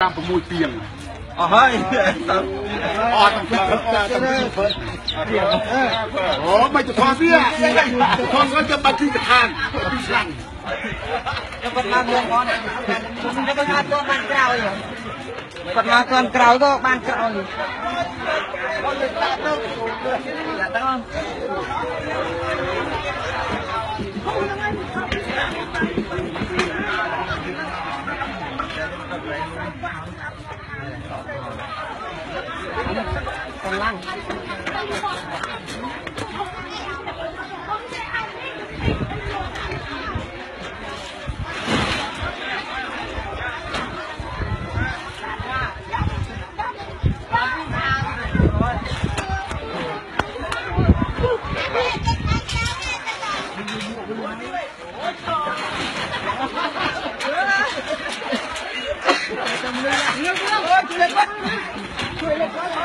ตามประมูลเตียงอ๋อเฮ้ยออดโอ้ไม่จะทอนเบี้ยทอนก็จะบัตรที่ทานพิชังจะเป็นมาเมืองก่อนจะเป็นมาตัวบ้านเก่าอยู่เป็นมาตัวเก่าก็บ้านเก่าอยู่กำลังช่วยเลย